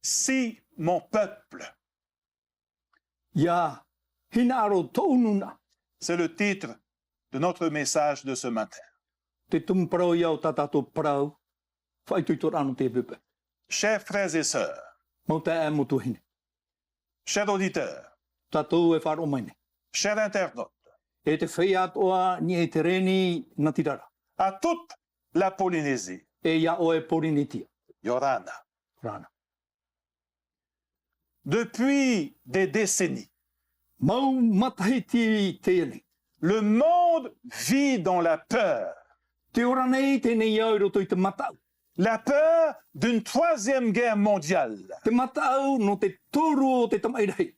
Si mon peuple, Ya hinaro toununa. c'est le titre de notre message de ce matin. Te tumprau yau tatato prau. Fai tuitor anu te pepe. Chers frères et sœurs, Mauta e mutuhine. chers auditeurs, Tatou e wharo maine. chers internautes, E te whea toa ni e te reni na tirara. à toute la Polynésie, E ia o e porinitia. Yorana, Rana. depuis des décennies, Mau matahiti te ene. le monde vit dans la peur. Te ora nei te nei au roto i te matau. La peur d'une troisième guerre mondiale. Te matau no te toru o te tamairei.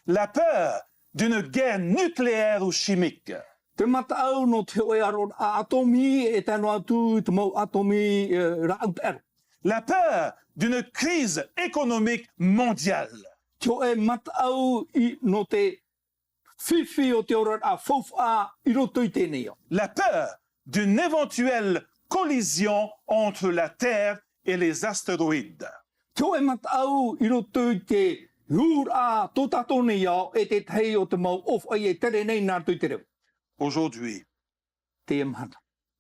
La peur d'une guerre nucléaire ou chimique. Te matau no te oe aro a atomi e tano atu te mau atomi raut ero. La peur d'une crise économique mondiale. Te oe matau I no te whiwhi o te ora a faufa I roto I tēnei o. La peur d'une éventuelle collision entre la Terre et les astéroïdes. Te oe matau I roto I te hura tō tato nei au e te tei o te mau of ai e tere nei nā tui te reo. Aujourd'hui, Te emhana.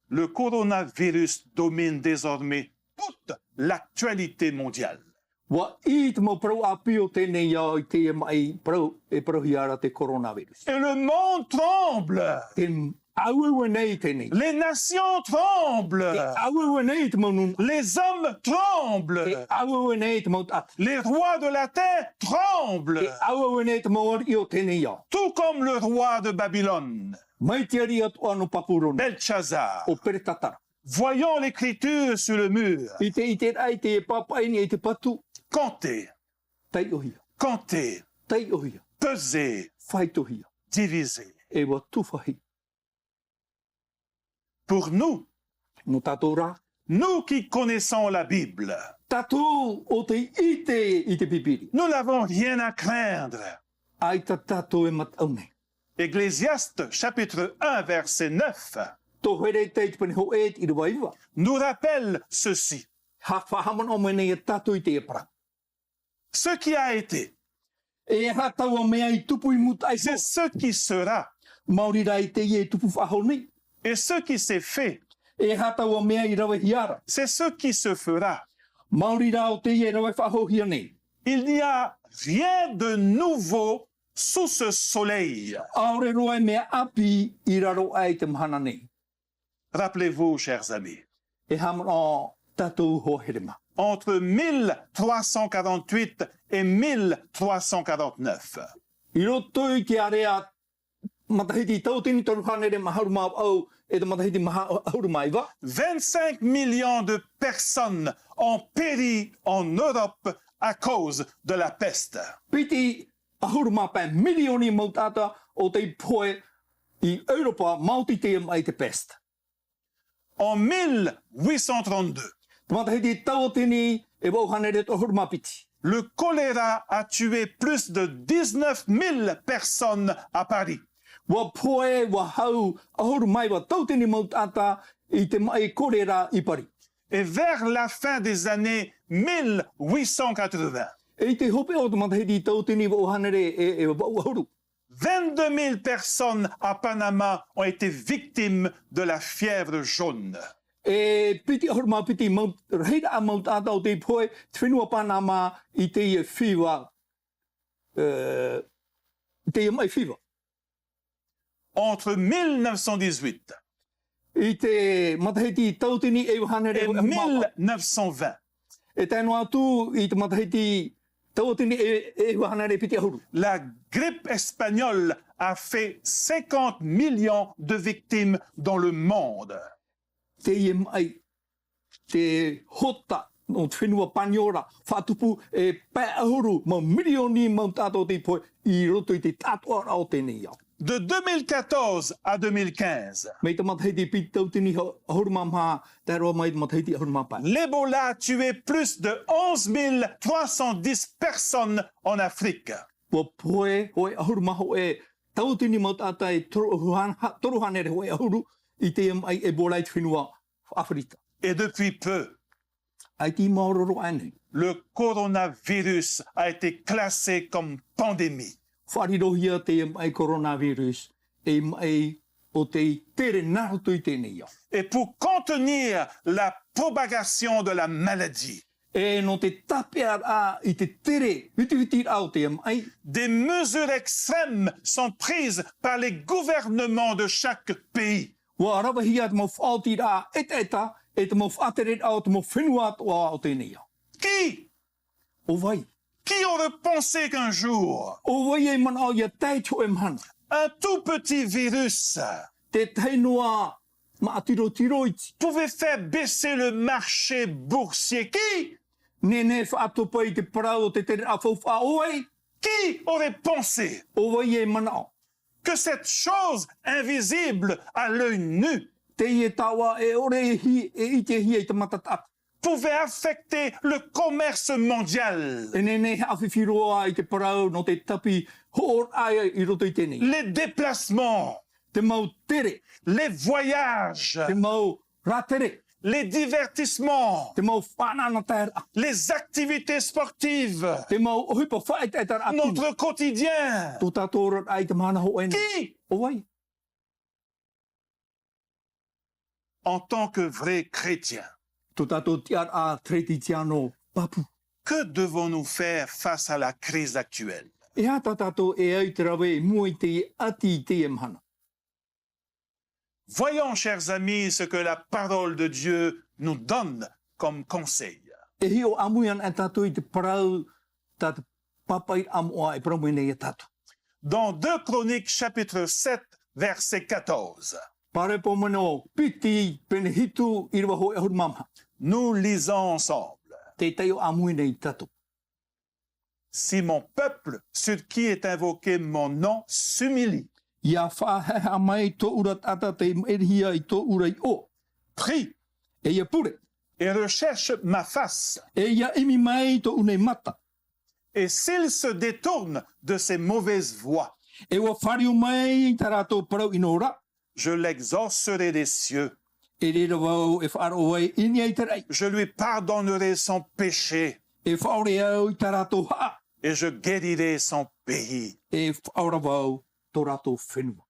le coronavirus domine désormais toute l'actualité mondiale. Wa I te mau prau api o tēnei au I te mai prau e prauhiara te coronavirus. Et le monde tremble. Te auewe nei tēnei. Les nations tremblent. Te auewe nei te mau nuna. Les hommes Te tremblent. auewe nei te mau tata. Les rois de la terre Te tremblent. auewe nei te mau ari o tēnei au. Tout comme le roi de Babylone, Mai te ari atu anu papurona. Belshazzar. O pere tatara. Voyons l'écriture sur le mur. I te rai te papaini e te patu. Comptez, Tai ohia. comptez, Tai ohia. pesez, Whai tohia. divisez. E wa tuwhahi. Pour nous, No tatou rā. nous qui connaissons la Bible, Tatou o te I te pipiri. nous n'avons rien à craindre. Ai ta tatou e matau nei. Ecclésiaste chapitre 1 verset 9 Tō here te te pani ho e I rewa iwa. nous rappelle ceci. Ha whahaman o mene e tatou I te e para. Ce qui a été, E ha taua mea I tupu I muta I c'est ce qui sera. Maori rai te I e tupu whahau nei. Et ce qui s'est fait, E ha taua mea I rawe hiara. c'est ce qui se fera. Maori rao te I e rawe whahau hia nei. Il n'y a rien de nouveau sous ce soleil. Aore roa mea api I raro ai te mahana nei. Rappelez-vous, chers amis, E haman o tatou ho herema. entre 1348 et 1349, I roto I ke area matahiti tautini toru hanere maharu mau au e te matahiti maharu maiwa. 25 millions de personnes ont péri en Europe à cause de la peste. Piti ahuru mapai milioni mautata o te poe I Europa mauti te mai te pest. En 1832, Te matahiti tautini e wau hanere to ahuru mapiti. le choléra a tué plus de 19 000 personnes à Paris. Wa poe wa hau ahuru maiwa tautini mautata I te mai korera I pari. Et vers la fin des années 1880, E te hope o te matahiti tautini wau hanere e wau ahuru. 22 000 personnes à Panama ont été victimes de la fièvre jaune. E piti ahuru mā piti reira a mautata o te poe te whenua Panama I te I whiwa. Te I mai whiwa. Entre 1918 I te matahiti tautini e wahanere et 1920, E tēnu atu I te matahiti tautini e wahanere piti ahuru. la grippe espagnole a fait 50 millions de victimes dans le monde. Te I mai te hota no te whenua Paniora whatupu e pē ahuru ma milioni mautata o te poe I roto I te tātua o tēnei au. De 2014 à 2015, Mei te matahiti piti tautini ahuru mamha te roa mai te matahiti ahuru mampai. l'Ebola a tué plus de 11 310 personnes en Afrique. Wa poe hoi ahuru maho e tautini mautata e toruhanere hoi ahuru I te mai e bolai te whenua Afrika. Et depuis peu, ai ti maororo ane. Le coronavirus a été classé comme pandémie. Wharirohia te mai coronavirus e mai o te tere naruto i tēnei au. Et pour contenir la propagation de la maladie, E no te tapea a i te tere hiti au te mai, des mesures extrêmes sont prises par les gouvernements de chaque pays. wa arawahia te mau whaoti a eta e te mau whaatere au te mau whenua atoa au tēnei au. Qui O vai. aurait pensé qu'un jour, O vai e mana au ia tai cho e mana. un tout petit virus Te tainua ma atiro iti. pouvait faire baisser le marché boursier? Qui Nene whaatopa i te parau o te tere a whauwha oai. aurait pensé O vai e mana au. que cette chose invisible à l'œil nu Te i e tawa e ore e hi e i te hi e te matatata. pouvait affecter le commerce mondial, E nene awhiwhiroa i te parau no te tapi hoor aia i roto i tēnei. les déplacements, Te mau tere, les voyages, te mau ratere, les divertissements, te mau whanana tēra, les activités sportives, te mau ohipa whae tētara atu. notre quotidien. Tō tātou ai te mana ho ene. Qui, O vai. en tant que vrais chrétiens, Tō tātou tiar a treti tiano papu. que devons-nous faire face à la crise actuelle? E ha tā tātou e au te rawe e mua i te ati i te emhana. Voyons, chers amis, ce que la parole de Dieu nous donne comme conseil. E hi o amuian e tātou i te parau tātou papai amoa e pramuine i tātou. Dans 2 Chroniques chapitre 7, verset 14, Pare po mano piti pene hitu i rewa ho e huru mama. nous lisons ensemble. Te teo amuine i tātou. Si mon peuple, sur qui est invoqué mon nom, s'humilie, Ia whaheha mai tō ura tata te erihia i tō ura i o. prie E ia pure. et recherche ma face, E ia imi mai tō unei mata. et s'il se détourne de ses mauvaises voies, E wa whario mai i tā rātou parau inora. je l'exaucerai des cieux, E rera wau e whaaro wai ini ai tarai. je lui pardonnerai son péché, E whaore au i tā rātou haa. et je guérirai son pays. E whaora wau tō rātou whenua.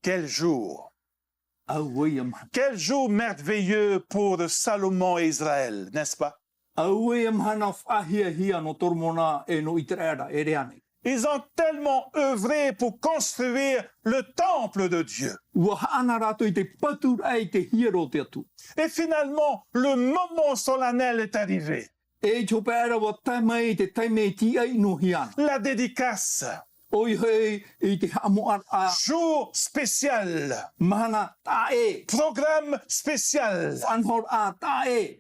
Quel jour! Au wai am hana. Quel jour merveilleux pour Salomon et Israël, n'est-ce pas? Au wai am hana whahia hia no tormona e no i te reara e reane. Ils ont tellement œuvré pour construire le temple de Dieu. Ua haana rātou i te patur ai te hiero te atu. Et finalement, le moment solennel est arrivé. E te hopeara wa taimai i te taimei ti ai no hiana. La dédicace, Oi hei i te hamoar a jour spécial, mahana tā e. programme spécial. Whanhor a tā e.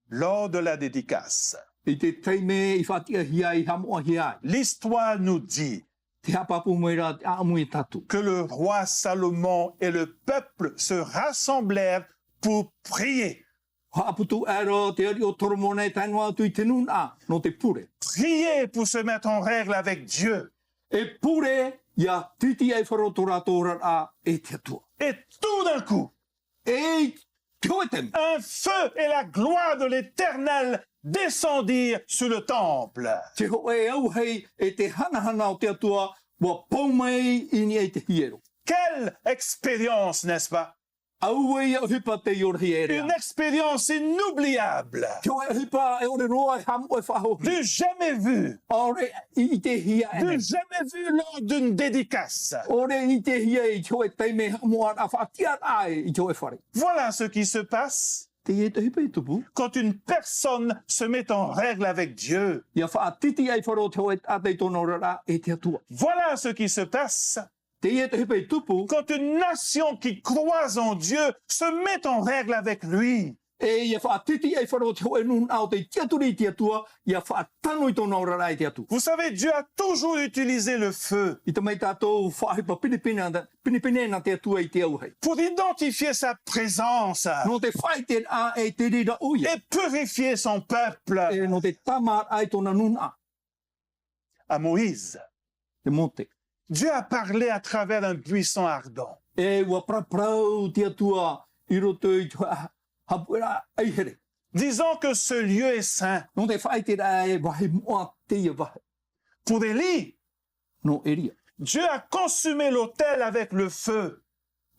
Lors de la dédicace, I te taimei i whatia hiai hamoa hiai. l'histoire nous dit Te hapapu meira te aamui tatu. que le roi Salomon et le peuple se rassemblèrent pour prier. Haaputu ero te ari o toromone tainua atu i te nuna no te pure. Prier pour se mettre en règle avec Dieu. E pure ia titi ai wharoto rātora a e te atua. Et tout d'un coup, E te hoetem. un feu et la gloire de l'Éternel descendirent sur le temple. Te ho e au hei e te hanahana o te atua wa paumai ini e te hiero. Quelle expérience, n'est-ce pas? Au e au hipa te iorhi e rea. Une expérience inoubliable, Te o e hipa e ore roa e hamu e whahohi. du jamais vu, Ore i te hia du ene. jamais vu lors d'une dédicace. Ore i te hia i te o e teime hamuar a whaatiar ai i te o e whare. Voilà ce qui se passe Te e te hipa i tupu. quand une personne se met en règle avec Dieu. Ia whaatiti ai wharo te o e tātei tono rara e te atua. Voilà ce qui se passe Te e te hipa i tupu. quand une nation qui croit en Dieu se met en règle avec lui. E ia whaatiti ai wharo te o e nun au te tiaturi i te atua. Ia whaatano i tono rara e te atu. Vous savez, Dieu a toujours utilisé le feu I te mai tātou whahipa pinipine na te atua i te auhei. pour identifier sa présence No te whai te a e te rira uia. et purifier son peuple. E no te tamar ai tona nuna. À Moïse, Te monte. Dieu a parlé à travers un buisson ardent. E ua praprau te atua i roto i te hapura ai here. disant que ce lieu est saint. No te whai te rā e wahi moa te ia wahi. Pour Élie, No eria. Dieu a consumé l'autel avec le feu.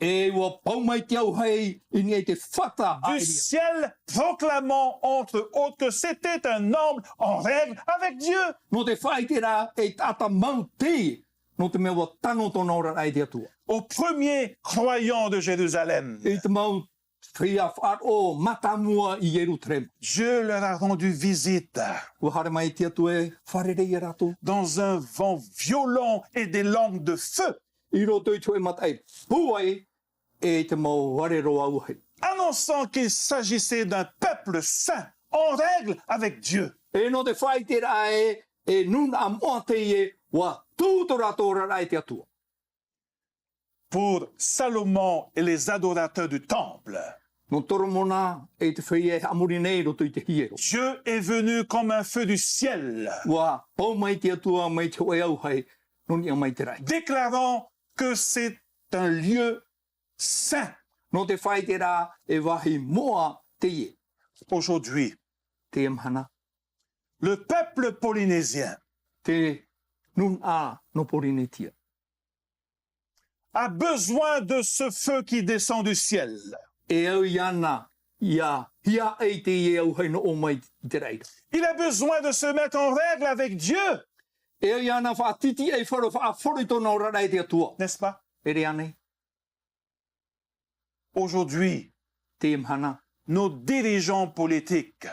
E wa pau mai te au hei ini e te whata Du ai ria. ciel, proclamant entre autres que c'était un homme en règle avec Dieu. No te whai te rā e tata mau te. No te mea wa tano tono ora ai te atua. Aux premiers croyants de Jérusalem, E te mau whia wharo matamua I Jerusalem. Dieu leur a rendu visite Ua hare mai te atua e wharerei e rato. dans un vent violent et des langues de feu, I roto I tue matai puai e te mau warero au hei. annonçant qu'il s'agissait d'un peuple saint, en règle avec Dieu. E no te whai te rā e nun a moa te e wa tūtora tōra rai te atua. Pour Salomon et les adorateurs du temple, No toro mona e te whai e amuri nei roto I te hiero. Dieu est venu comme un feu du ciel, Wa pau mai te atua mai te oe au hei no ni a mai te rai. déclarant que c'est un lieu saint. No te whai te rā e wahi moa te e. Aujourd'hui, Te emhana. le peuple polynésien Te nun a no porinetia. a besoin de ce feu qui descend du ciel. E au iana ia hia e te e au hei no o mai I te rai. Il a besoin de se mettre en règle avec Dieu, E au iana whaatiti e wharo whaafori no ora rai te atua. n'est-ce pas? E rea nei. Aujourd'hui, Te emhana. nos dirigeants politiques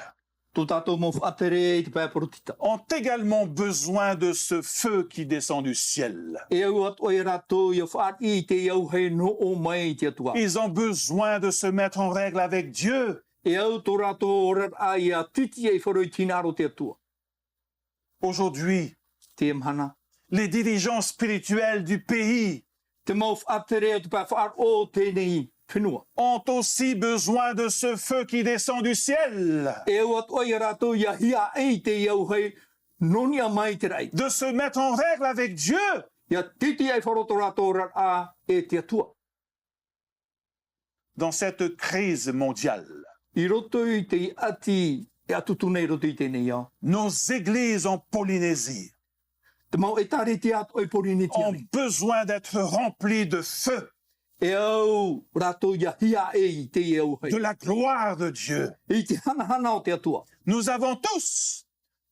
Tō tātou mō whaatere I te pēporotita. ont également besoin de ce feu qui descend du ciel. E au atu e rato ia whaati te au hei no o mai te atua. Ils ont besoin de se mettre en règle avec Dieu. E au tō rato ora a ia titi e wharo I tinaro te atua. Aujourd'hui, Te emhana. les dirigeants spirituels du pays Te mau whaatere te pē whaaro tēnei whenua. ont aussi besoin de ce feu qui descend du ciel, E au atu e rato ia hia e te au hei noni a mai te rai. de se mettre en règle avec Dieu. Ia titi e wharo tō rato ora a e te atua. Dans cette crise mondiale, I roto I te ati e atutu nei roto I tēnei a. nos églises en Polynésie Te mau e tare te atu e poriniti ont ane. besoin d'être remplies de feu, E au rato ia hia e I te e au hei. de la gloire de Dieu. I te hana o te atua. Nous avons tous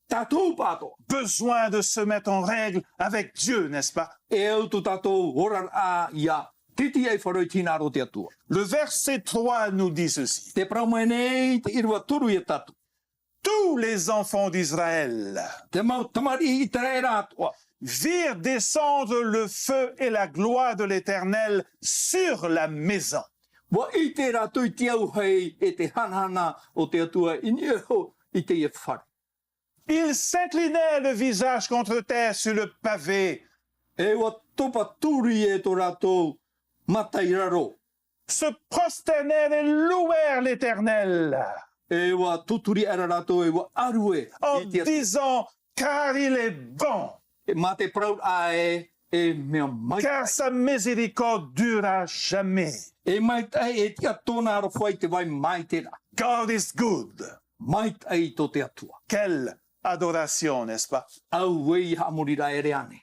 Tātou pāto. besoin de se mettre en règle avec Dieu, n'est-ce pas? E au tu tātou ora a ia titi e wharoi tinaro te atua. Le verset 3 nous dit ceci. Te prau mai nei te irua turu e tatu. Tous les enfants d'Israël Te mau tamari I te rei rātua. virent descendre le feu et la gloire de l'Éternel sur la maison. Wa I te rātou I te au hei e te hanahana o te atua ini e ho I te e whare. Ils s'inclinaient le visage contre terre sur le pavé, E wa topa turi e tō rātou matai raro. se prosternèrent et louèrent l'Éternel E wa tuturi ara rātou e wa arue en I te atua. disant, car il est bon, E mā te prau a e mea mai car sa miséricorde dure à jamais. e mai tai e tia tōna aro whai te vai mai te rā. God is good. Mai tai tō te atua. Quelle adoration, n'est-ce pas? Au wei hamori rā ere ane.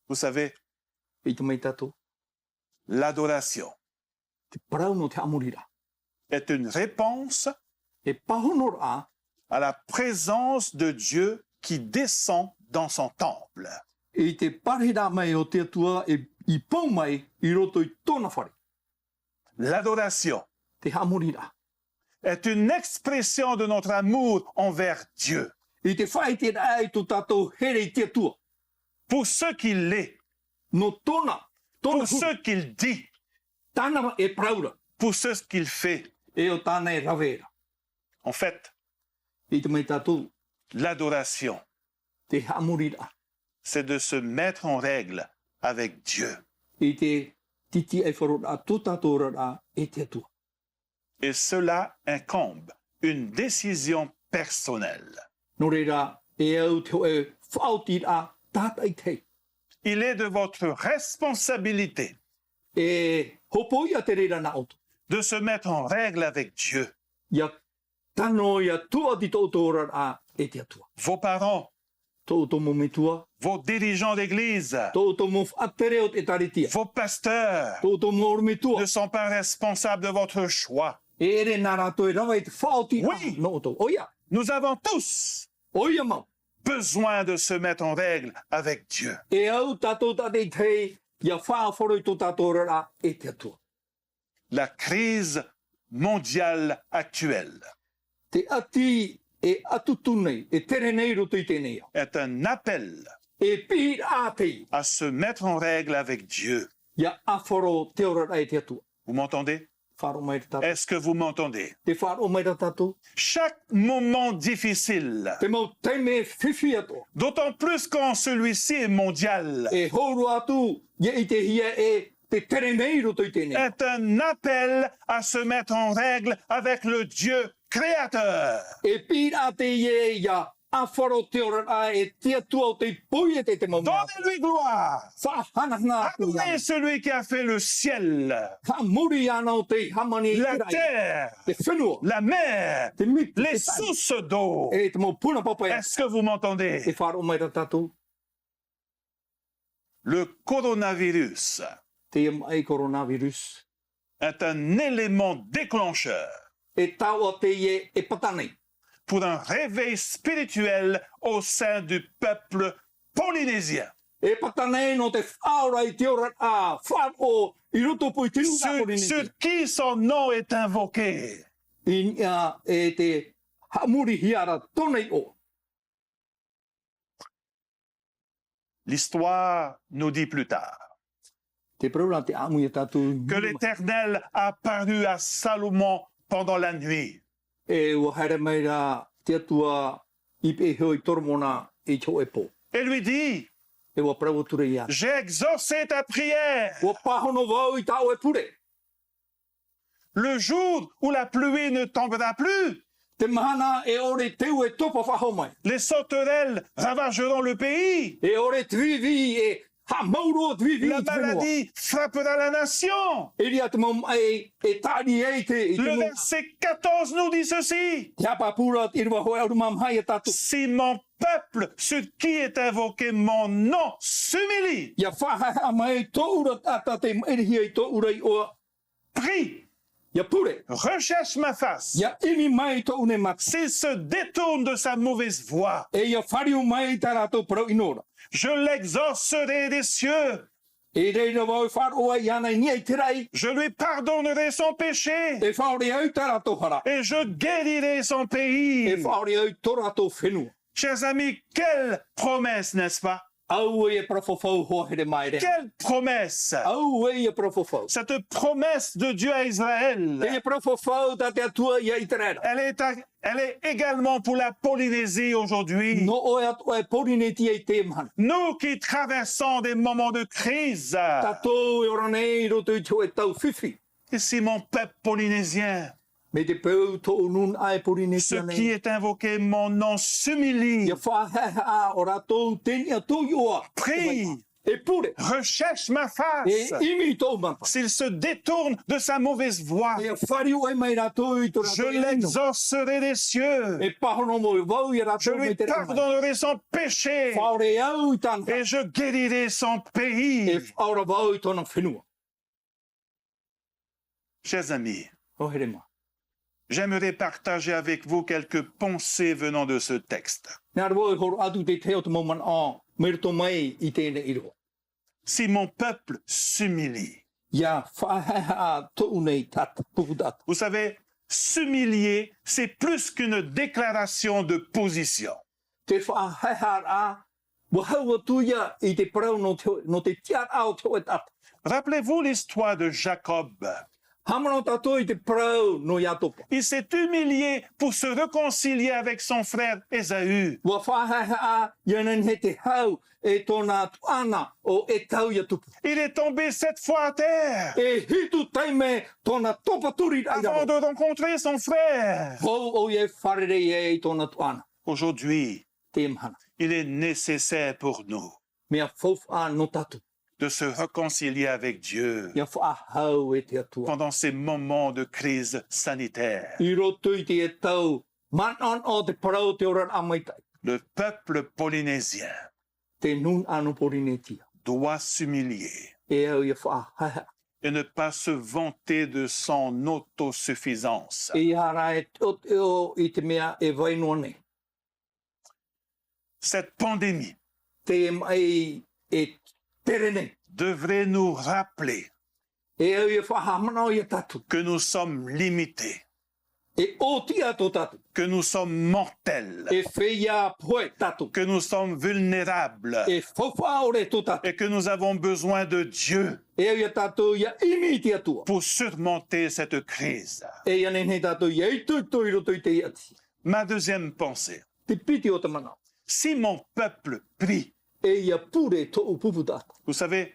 Vous savez, I te mai tato. l'adoration Te parau no te hamori rā. est une réponse E pahono rā à la présence de Dieu qui descend dans son temple. e te pare rā mai o te atua e I pau mai I roto I tōna whare. L'adoration Te hamori rā. est une expression de notre amour envers Dieu, I te whai te rā e tō tātou here I te atua. pour ce qu'il est, No tōna. Tōna pour ce qu'il dit, tāna e praura. pour ce qu'il fait. E o tāna e rawera. En fait, I te mai tātou. l'adoration, Te hamori rā. c'est de se mettre en règle avec Dieu. I te titi e wharo rā tō tātou rā e te atua. Et cela incombe une décision personnelle. No reira e au te e whaoti rā tātai tei. Il est de votre responsabilité E hopo ia te reira na auto. de se mettre en règle avec Dieu. ia tano ia tua di tōtora a e te atua. vos parents, Tōto mo me tua, vos dirigeants d'église, tōto mo atere o te taritia, vos pasteurs tōto mo ore me tua. ne sont pas responsables de votre choix. E ere nā rātou e rawa i te whaoti Oui. no oto. Oia, Nous avons tous oia mau. besoin de se mettre en règle avec Dieu. E au tātou tate te ia whaaforo i tō tātou rara e te atua. La crise mondiale actuelle Te ati e atutunei, e tere nei roto i tēnei au. est un appel E pīr a te à se mettre en règle avec Dieu. ia awhoro te orara e te atua. Vous m'entendez? Wharo mai te tātou. Est-ce que vous m'entendez? Te wharo mai te tātou. Chaque moment difficile, Te mau te me whiwhi ato. d'autant plus quand celui-ci est mondial, E horu atu, ia i te hia e te tere nei roto i tēnei. est un appel à se mettre en règle avec le Dieu créateur. E pīr a te ie ia awhoro te orara e te atua o te pui e te mau mea. Donnez-lui gloire. Whahanahana atu ia. Adorez celui qui a fait le ciel, Ka muri ana o te hamani la irai. terre, Te whenua. la mer, Te mitu. les te tai. sources d'eau. E te mau puna papa ia. Est-ce que vous m'entendez? E wharo mai te tātou. Le coronavirus Te mai coronavirus. est un élément déclencheur E taua te ie e patanei. pour un réveil spirituel au sein du peuple polynésien. E patanei no te whaora i te ora a wharo i roto pui tinu Sur qui son nom est invoqué. Ia e te hamuri hiara tonei o. L'histoire nous dit plus tard Te praura te amu i tātou. que l'Éternel a paru à Salomon pendant la nuit. E ua haere mai rā te atua i pe hoi toromona i tō e pō. Et lui dit, E ua prawa ture ia. j'ai exaucé ta prière Ua pahono wau i tāu e pure. le jour où la pluie ne tombera plus. Te mahana e ore teu e topa whaho mai. Les sauterelles ravageront le pays. E ore trivi e ha mauro trivi La i te whenua. maladie frappera la nation. E ria te mau e tāri e te i te Le mua. verset 14 nous dit ceci. Te hapa pura i rua hoa auru mam hai e tātou. Si mon peuple, sur qui est invoqué mon nom, s'humilie, Ia whahaha mai tō ura tata te mairihia i tō ura i oa. prie, Ia pure. recherche ma face, Ia imi mai tō une mata. s'il se détourne de sa mauvaise voie, E ia whariu mai tā rātou parau inora. je l'exaucerai des cieux, E reira wau wharoa i ana i nia i te rai. je lui pardonnerai son péché E whaore au tā rātou hara. et je guérirai son E pays. whaore au tō rātou whenua. Chers amis, quelle promesse, n'est-ce pas? Au e profofau hoa here mai re. Quelle promesse! Au e profofau. Cette promesse de Dieu à Israël, E profofau tā te atua ia i te rera. elle est également pour la Polynésie aujourd'hui. No oe atu e porineti e te mana. Nous qui traversons des moments de crise, Tatou e ora nei roto i tō e tau whiwhi. et si mon peuple polynésien, Me te peu tō unun ai porineti ce anei. qui est invoqué mon nom, s'humilie, Ia whahaha o rātou teni a tō i oa. prie, E pure. recherche ma E face, imi tō mapa. s'il se détourne de sa mauvaise voie, E whariu e mai rātou i tō je rātou i ino. l'exaucerai des cieux, E pahono mo e wau i je rātou me lui te rama. pardonnerai son péché Whaore au i tāna. et je guérirai son E pays. whaora wau i tōna whenua. Chers amis, O here ma. j'aimerais partager avec vous quelques pensées venant de ce texte. Nā roi horo atu te teo te mauman a. Merto mai i tēne iroa. Si mon peuple s'humilie, Ia whahaha tō unei tata. Puku tata. vous savez, s'humilier, c'est plus qu'une déclaration de position. Te whahaha a. Wahaua tuia i te parau no te tiar ao teo e tata. Rappelez-vous l'histoire de Jacob. Hamano tato i te parau no ia topa. Il s'est humilié pour se réconcilier avec son frère Ésaü. Wa whahaha a. Ianan he te hau e tōna tuana o e tau ia tupu. Il est tombé 7 fois à terre E hitu taime tōna topa turi avant aira. de rencontrer son frère. Hou o ie wharere e i tōna tuana. Aujourd'hui, Te mhana. il est nécessaire pour nous Mea fofa no tatu. de se réconcilier avec Dieu ia whaahau e te atua. pendant ces moments de crise sanitaire. I roto i te e tau, manon o te parau te ora amaitai. Le peuple polynésien Te nun anu Polinetia. doit s'humilier E au ia whaahaha. et ne pas se vanter de son autosuffisance. E hara e tot e o i te mea e vainoa nei. Cette pandémie Te mai e tere nei. devrait nous rappeler E au ia whahamana o ia tatu. que nous sommes limités, E o ti ato tatu. que nous sommes mortels, E whia poe tatu. que nous sommes vulnérables E whawha ore to tatu. et que nous avons besoin de Dieu E au ia tatu ia imi ti atua. pour surmonter cette crise. E ia nenei tatu ia i tui roto i te iati. Ma deuxième pensée, Te piti o te mana. si mon peuple prie, E ia pure to upupu tatu. vous savez,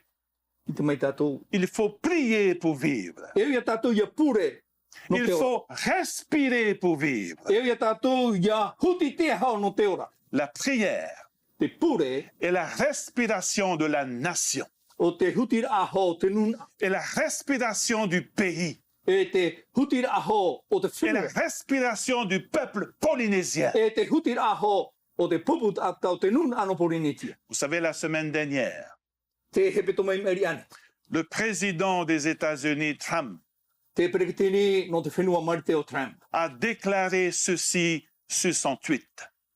I te mai tatu. il faut prier pour vivre. E ia tatu ia pure. No Il te ora. faut respirer pour vivre. E ia tatu ia huti te hao no te ora. La prière Te pure est la respiration de la nation o te huti aho te nuna. et la respiration du pays E te huti aho o te et la whenua. respiration du peuple polynésien. E te huti aho o te pupu atau te nuna ano Polinetia. Vous savez, la semaine dernière, Te hepeto mai meri ane. le président des États-Unis, Trump, Te perekitini no te whenua marite o Trump. a déclaré ceci sur son tweet.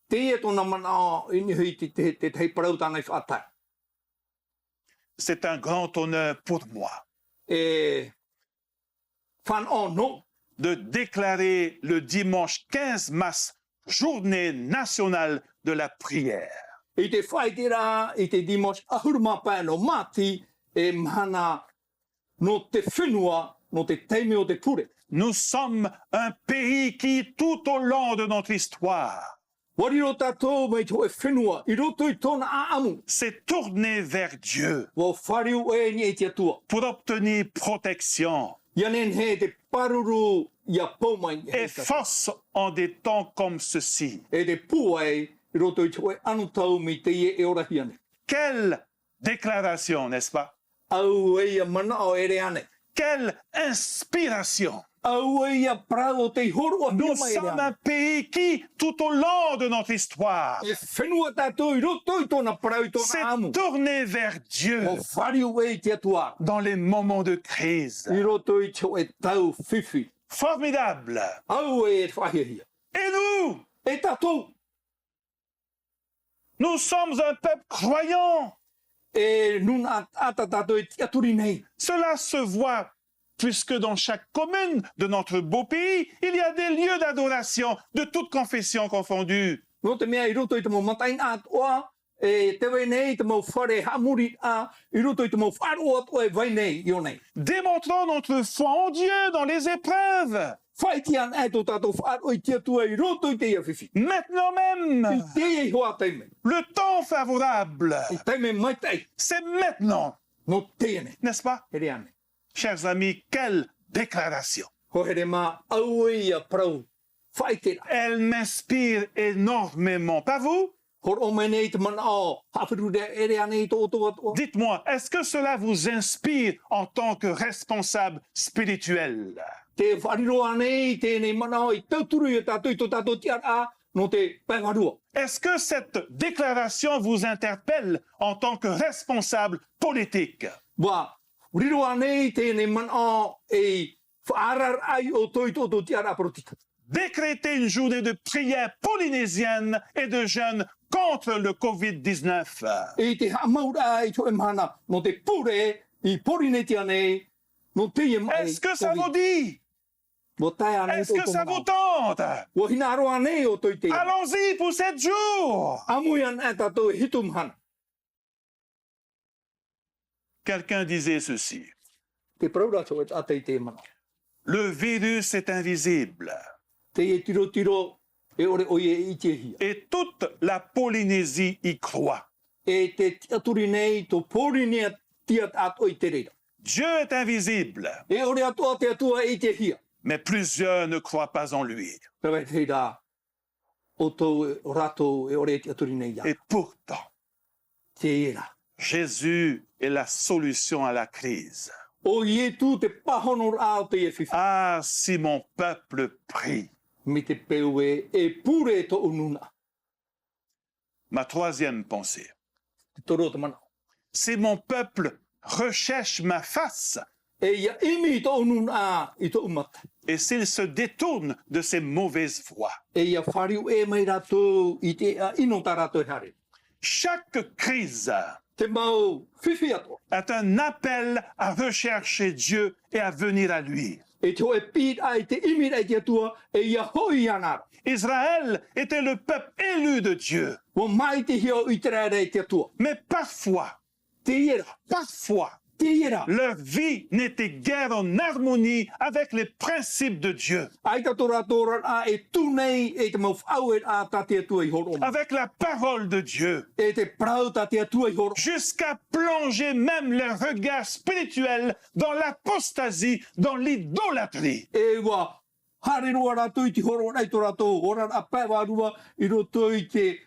Te e tona mana ini hui te tei parau tānei whātai. C'est un grand honneur pour moi E whan o no. de déclarer le dimanche 15 mars journée nationale de la prière. I te whaitira, i te dimos ahuruma pae no mati, e mana no te whenua, no te teime o te pure. Nous sommes un pays qui, tout au long de notre histoire, Wariro tātou mei tō e whenua, i roto i tōna aamu. s'est tourné vers Dieu Wau whariu e ni e te atua. pour obtenir protection Ia nen he te paruru ia pōmai et force en des temps comme ceci. e te puai i roto i tō e anu tau mi te ie e ora hiane. Quelle déclaration, n'est-ce pas? Au e ia mana o ere ane. Quelle inspiration! Au e ia prau o te horo a Nous hia mai ere sommes ane. un pays qui, tout au long de notre histoire, E whenua tātou i roto i tōna parau i s'est tōna amu. tourné vers Dieu O whariu e te atua. dans les moments de crise. I roto i tō e tau whiwhi. Formidable! Au e whahihia. Et nous, E tātou. nous sommes un peuple croyant. E nuna ata tātou e te aturi nei. Cela se voit puisque dans chaque commune de notre beau pays, il y a des lieux d'adoration de toutes confessions confondues. No te mea i roto i te mo matain atoa, e te wei nei te mo whare hamuri a, i roto i te mo wharo atoa e vai nei i o nei. Démontrons notre foi en Dieu dans les épreuves. Whaiti an e tō tātou wharo i te atua i roto i te ia whiwhi. Maintenant I même, te e hoa teime. le temps favorable, I teime mai tei. c'est maintenant, No te ane. n'est-ce pas? Here ane. Chers amis, quelle déclaration! Ho here mā au e ia prau. Whaitera. Elle m'inspire énormément, pas vous? Hor o mene i te mana o. Hawhiru de ere ane i tō tō atua. Dites-moi, est-ce que cela vous inspire en tant que responsable spirituel? Te whariro ane i tēnei mana o i tauturu i tātou i tō tātou tiara no te pēwarua. Est-ce que cette déclaration vous interpelle en tant que responsable politique? Wa, riro ane i tēnei mana o e whaarar ai o tō i tō tiara aprotika. Décréter une journée de prière polynésienne et de jeûne contre le Covid-19. E te hamaura i tō e mana no te pure i Polinetia nei no te e mai. Est-ce que ça vous dit? Wa tai ane Est-ce que ça vous tente? Wa hinaro ane o tō i te. Allons-y pour 7 jours. Amui an e tātou e hitum hana. Quelqu'un disait ceci. Te praura tō e ata i te mana. Le virus est invisible Te e tiro e ore o i te hia. et toute la Polynésie y croit. E te tiaturi nei tō Polinia tiat ato i te reira. Dieu est invisible, E ore atoa te atua i te hia. mais plusieurs ne croient pas en lui. Pewe te rā o tō rato e ore te aturi nei ia. Et pourtant, Te era. Jésus est la solution à la crise. O Iesu te pahono ao te e whiwhi. Ah, si mon peuple prie. Me te peu e pure to ununa. Ma troisième pensée. Te toro te mana. Si mon peuple recherche ma face E ia imi to ununa I to umata. et s'il se détourne de ses mauvaises voies. E ia whariu e mai rato I te ino ta rato e hare. Chaque crise Te mau whiwhi ato. est un appel à rechercher Dieu et à venir à lui. E te hoe pīt ai te imi ai te atua e ia hoi anara. Israël était le peuple élu de Dieu. Wa mai te hio I te rere te atua. Mais parfois, Te iera. Te iera. leur vie n'était guère en harmonie avec les principes de Dieu, Ai ta tora tora a e tunei e te mau whau e a ta te atua I horo. avec la parole de Dieu, E te prau ta te atua I horo. jusqu'à plonger même leur regard spirituel dans l'apostasie, dans l'idolâtrie. E wa hare roa rato I te horo ai to rato. Ora a pewa rua I roto I te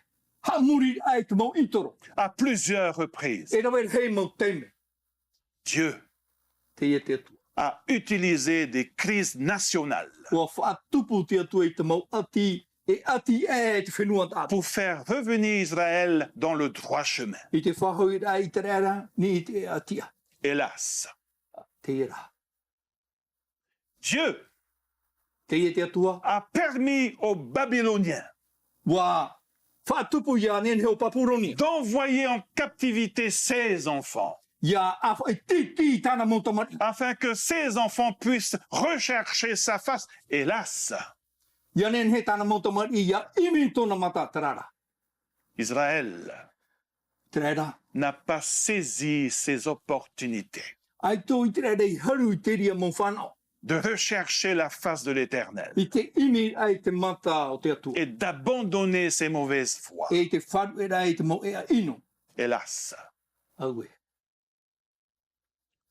hamuri ai te mau itoro. À plusieurs reprises, E rawe hei mau teime. Dieu Te ia te atua. a utilisé des crises nationales Wa whaatupu te atua I te mau ati. E ati e te whenua ta. pour faire revenir Israël dans le droit chemin. I te whahoi rai I te rera ni I te atia. Hélas, Te ira. Dieu Te ia te atua. a permis aux Babyloniens Wa whaatupu ia nen heo papuroni. d'envoyer en captivité ses enfants, Ia awha I titi tana montamari. afin que ses enfants puissent rechercher sa face. Hélas, Ia nen he tana montamari ia imi tona mata tarara. Israël Trera. n'a pas saisi ses opportunités Ai tō I te rere I haru I te ria mon whanau. de rechercher la face de l'Éternel I te imi ai te mata o te atua. et d'abandonner ses mauvaises voies. E te wharu e rai te mo ea ino. Hélas, Au e.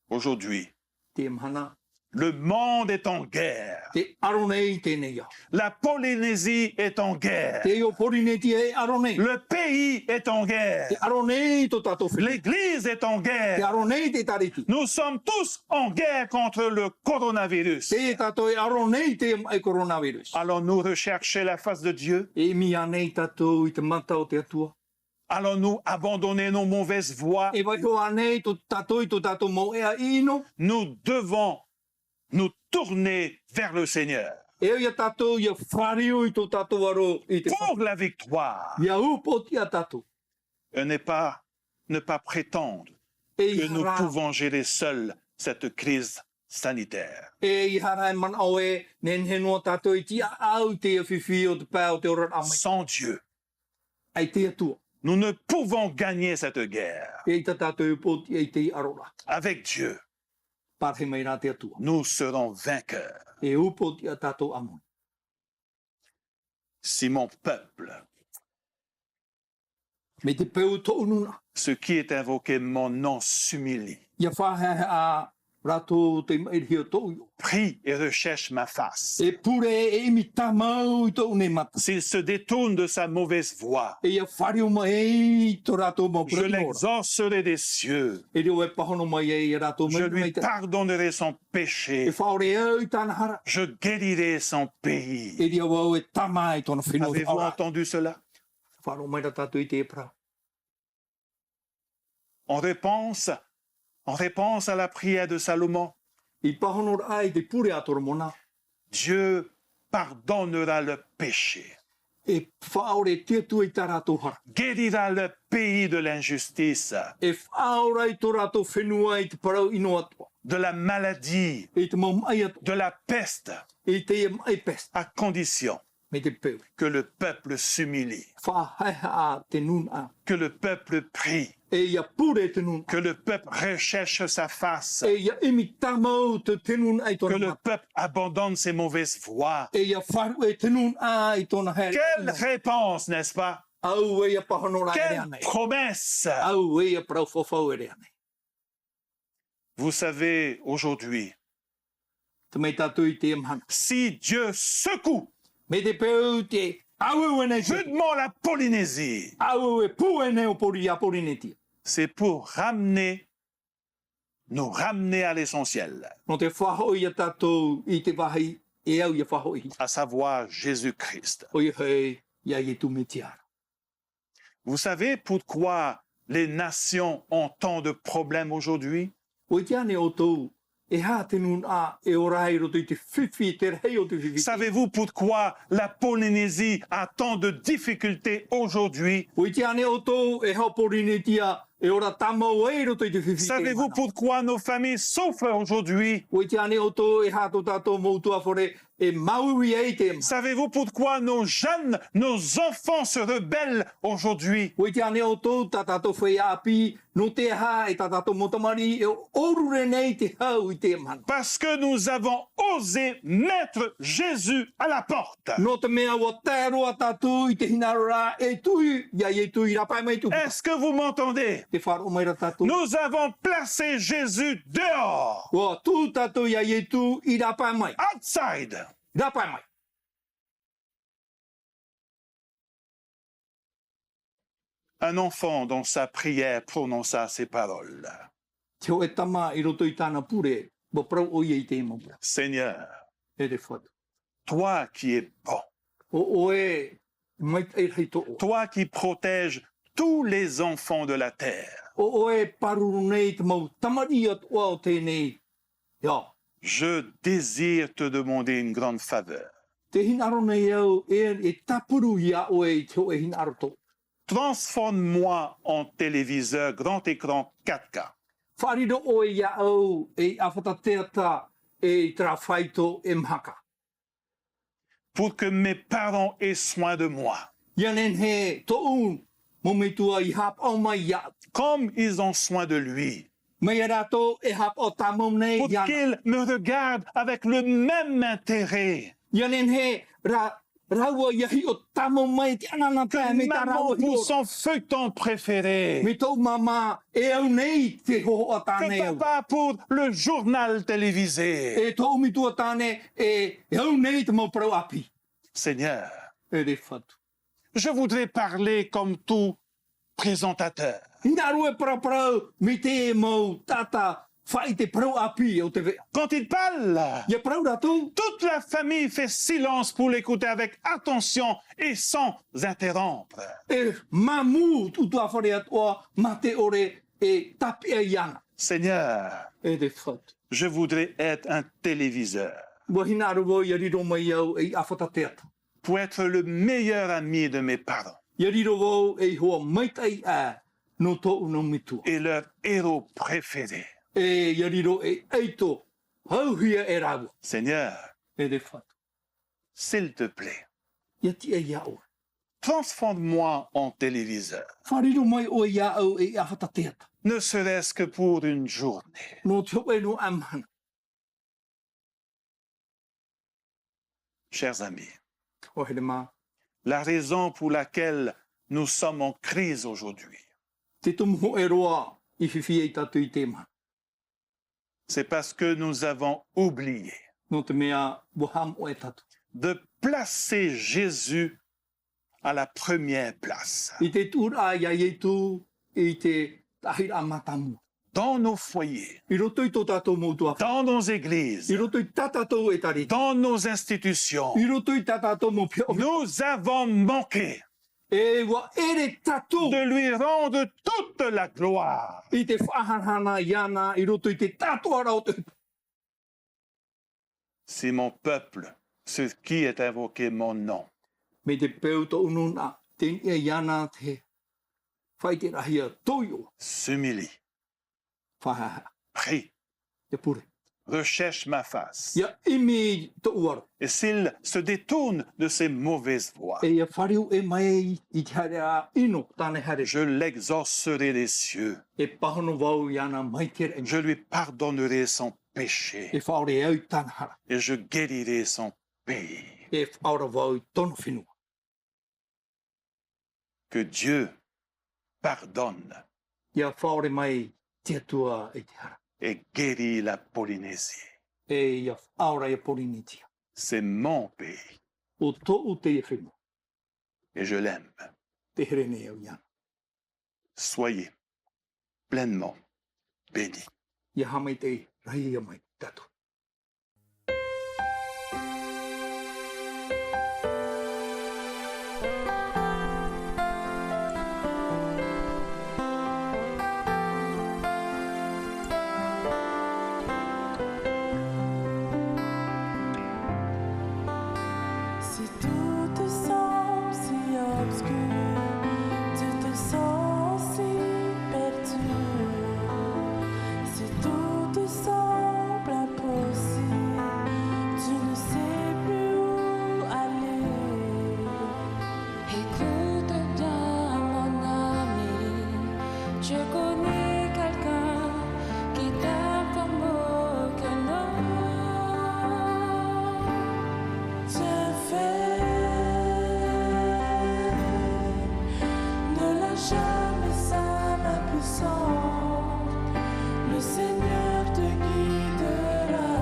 aujourd'hui, Te mhana. le monde est en guerre. Te aronei tēnei ia. La Polynésie est en guerre. Te o porineti e aronei. Le pays est en guerre. Te aronei to tato whiwhi. L'Église est en Te guerre. aronei te tariti. Nous sommes tous en guerre contre le coronavirus. Te tato e aronei te ai coronavirus. Allons-nous rechercher la face de Dieu? E mi anei tato I te mata o te atua. Allons-nous abandonner nos mauvaises voies? E vai ho anei to tato I to tato mo ea ino. Nous devons nous tourner vers le Seigneur E ia tato ia whariu I to tato waro I te pour la victoire. Ia upoti a tato. Et ne pas prétendre E que nous hara. pouvons gérer seuls cette crise sanitaire. E I hara e man au e nen he noa tato I tia au te whiwhi o te pā o te ora amai. Sans Dieu, Ai te atua. nous ne pouvons gagner cette guerre. E I ta tato I poti e te arora. Avec Dieu, Parhe mai rā te atua. nous serons vainqueurs. E upoti a tato amon. Si mon peuple, Me te peu to ununa. ce qui est invoqué mon nom, s'humilie, Ia whahe a rato te mairhio to uyo. prie et recherche ma face, E pure e imi tamau I to une mata. s'il se détourne de sa mauvaise voie, E ia whariu mai to rato mo je pranora. l'exaucerai des cieux. E reo e pahono mai e rato Je mai lui mai te. pardonnerai son E péché. whaore e I tāna hara. Je guérirai son pays. E ria wau e tamai tona whenua. Avez-vous entendu cela? Wharo mai ra tato I te pra. En réponse à la prière de Salomon, I pahono ai te pure atoro mona. Dieu pardonnera le péché, E whaore te tu I tā rato hara. guérira le pays de l'injustice, E whaora I tō rato whenua I te parau ino atua. de la maladie, E te mau mai atua. de la peste, E te ia mai pest. à condition Me te peu. que le peuple s'humilie, Whaheha a te nun a. que le peuple prie, E ia pure te nun. que le peuple recherche sa face, E ia imi tamau te nun ai que tona le mata. peuple abandonne ses mauvaises voies. E ia wharu e te nun a I tona here. Quelle réponse, n'est-ce pas? Au e ia pahono rai rea Quelle nei. promesse! Au e ia prau whawhau e rea nei. Vous savez, aujourd'hui, Te mei tatu I te amhana. si Dieu secoue Me te peu te au e nei se. rudement la Polynésie, Au e pu e nei o pori a pori neti. c'est pour nous ramener à l'essentiel, No te whahoi a tātou i te wahi e au ia whahoi. à savoir Jésus-Christ. O i hei ia i tu me tiara. Vous savez pourquoi les nations ont tant de problèmes aujourd'hui? O i te ane o tau e hā te nun a e ora i roto i te whiwhi, te rei o te whiwhi. Savez-vous pourquoi la Polynésie a tant de difficultés aujourd'hui? O i te ane o tau e haupori tia e ora tamau e roto i te whiwhi. Savez-vous pourquoi nos familles souffrent aujourd'hui? O i te ane o tau e hā tō tātou moutua whore e maui e te ma. Savez-vous pourquoi nos jeunes, nos enfants se rebellent aujourd'hui? O i te ane o tau tā tātou whai api no te hā e tā tātou motamari e orure nei te hau i te mana. Parce que nous avons osé mettre Jésus à la porte. No te mea o tēroa tātou i te hinarora e tui, ia e tui rapai mai tu. Est-ce que vous m'entendez? Te wharo mai ra tātou. Nous avons placé Jésus dehors, O tū tātou ia e tu i rapai mai. outside. Rapai mai. Un enfant dans sa prière prononça ces paroles. Te o e tama i roto i tāna pure, bo prau o ia i te imamura. Seigneur, E te whatu. toi qui es bon, O e mai e rei to o. toi qui protèges tous les enfants de la terre, O e paruru nei te mau tamari at o o tēnei. Ia, je désire te demander une grande faveur. te hinaro nei au e tapuru ia o e te o e hinaro to. Transforme-moi en téléviseur grand écran 4K. Wharido o e ia au e awhatateata e tra whaito e mhaka. Pour que mes parents aient soin de moi, Ia nen he to un mo me tua i hap o mai ia. comme ils ont soin de lui, Mai e rato e hap o tamom nei pour ia. qu'ils me regardent avec le même intérêt. Ia nen he raua ia hi o tamom mai te anana pēr me ta raua Maman hi pour o. son feuilleton préféré. Me tau mama e au nei te ho o tāne Que au. papa pour le journal télévisé. E tau mi tua tāne e au nei te mau prau api. Seigneur, E re whatu. je voudrais parler comme tout présentateur. Nā rue prau mi te mau tata whai te prau api o te vea. Quand il parle, Ia prau ratou. toute la famille fait silence pour l'écouter avec attention et sans interrompre. E mamu tutu a whare atua ma te ore e tapi e iana. Seigneur, E te whatu. je voudrais être un téléviseur Wa hina ruo ia riro mai au e awhata teata. pour être le meilleur ami de mes parents Ia riro wau e hoa maitai a no tō no mitua. et leur héros préféré. E ia riro e eito hauhia e rawa. Seigneur, E te whatu. s'il te plaît, Ia ti e ia o. transforme-moi en téléviseur, Whariro mai o ia au e awhata teata. ne serait-ce que pour une journée. No te oe no amhana. Chers amis, O hele mā. la raison pour laquelle nous sommes en crise aujourd'hui, Te tumu e roa i whiwhi e tatu i te mana. c'est parce que nous avons oublié No te mea waham o e tatu. de placer Jésus à la première place I te tūra ia i tu i te tahira matamu. dans nos foyers, I roto i tō tātou moutua. dans nos églises, I roto i tātātou e tari. dans nos institutions. I roto i tātātou mo pia. Nous avons manqué E wa ere tātou. de lui rendre toute la gloire. I te whaharhana iana. I roto i te tātou ara o te. Si mon peuple, sur qui est invoqué mon nom, Me te peu tō ununa. Te ia iana te. Whai te rahia toio. s'humilie, Whahaha. prie, Te pure. recherche ma face, Ia imi tō uara. et s'il se détourne de ses mauvaises voies, E ia whariu e mai i te hare a ino tāne hare. je l'exaucerai des cieux, E pahono wau iana mai te re. je lui pardonnerai son péché, E whaore au i tāna hara. et je guérirai son pays. E whaora wau i tono whenua. Que Dieu pardonne Ia whaore mai te atua i te hara. et guérit la Polynésie. E ia whaora i Polinitia. C'est mon pays, O tō u te e whenua. et je l'aime. Te here ne au iana. Soyez pleinement béni. Yahamite Rahiyamai Tatu. Si tout te semble si obscur, tu te sens si perdu. Si tout te semble impossible, tu ne sais plus où aller. Écoute bien mon ami, je connais quelqu'un qui t'aime comme aucun autre. Tiens ne lâche jamais sa main puissante, le Seigneur te guidera.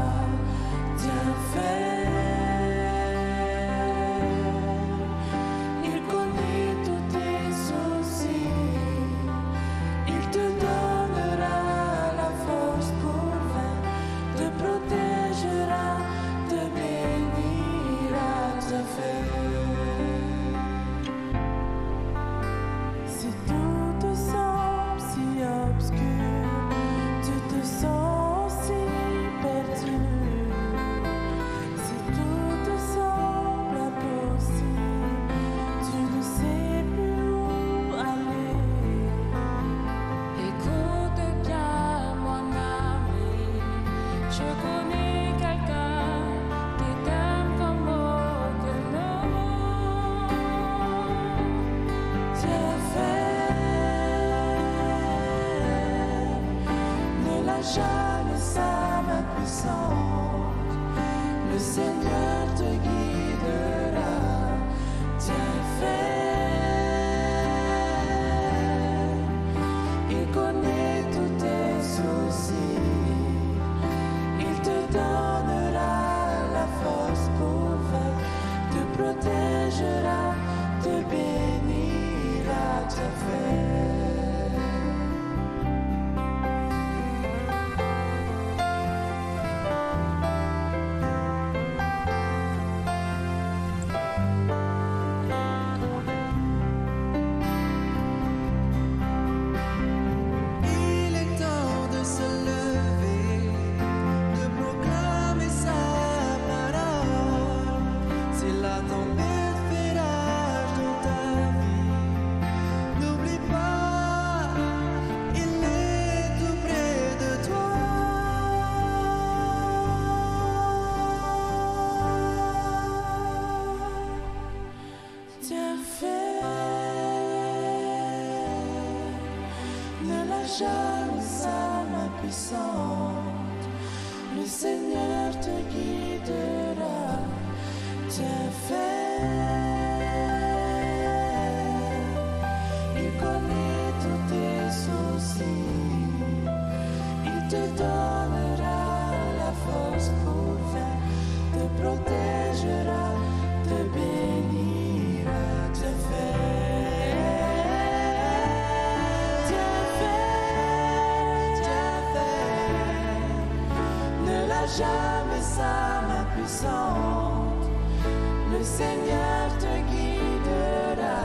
Tiens il connaît tous tes soucis, il te donnera la force pour vaincre, te protégera, te bénira. Tiens Si tout te semble si obscur, tu te sens si perdu. Si tout te semble impossible, tu ne sais plus où aller. Écoute bien mon ami, je connais quelqu'un qui t'aime comme aucun autre. Tiens ne lâche jamais sa main puissante, le Seigneur te guidera. Tiens il connaît tous tes soucis, il te donnera la force pour vaincre, te protégera, te bénira. Tiens Il est temps de se lever, de proclamer sa parole. Si la tempête fait rage dans ta vie, n'oublie pas, il est tout près de toi. Tiens ne lâche jamais sa main puissante, le Seigneur te guidera. Tiens il connaît tous tes soucis, il te donnera la force pour vaincre, te protégera, te bénira. Ne lâche jamais sa main puissante, le Seigneur te guidera.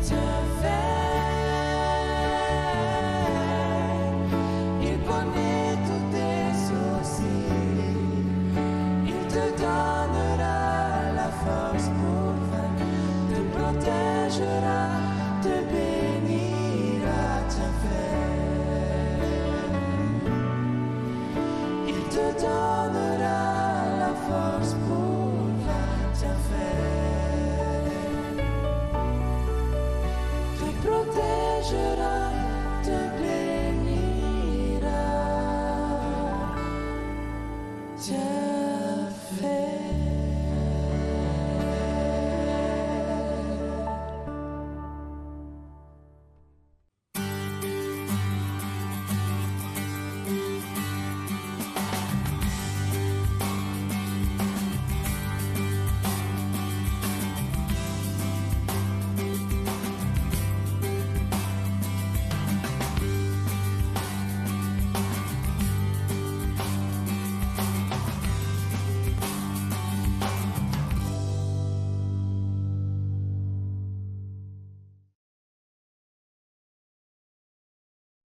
Tiens il connaît tous tes soucis, il te donnera la force pour vaincre, te protégera, te bénira. Il te donnera la force pour vaincre. Te protégera, te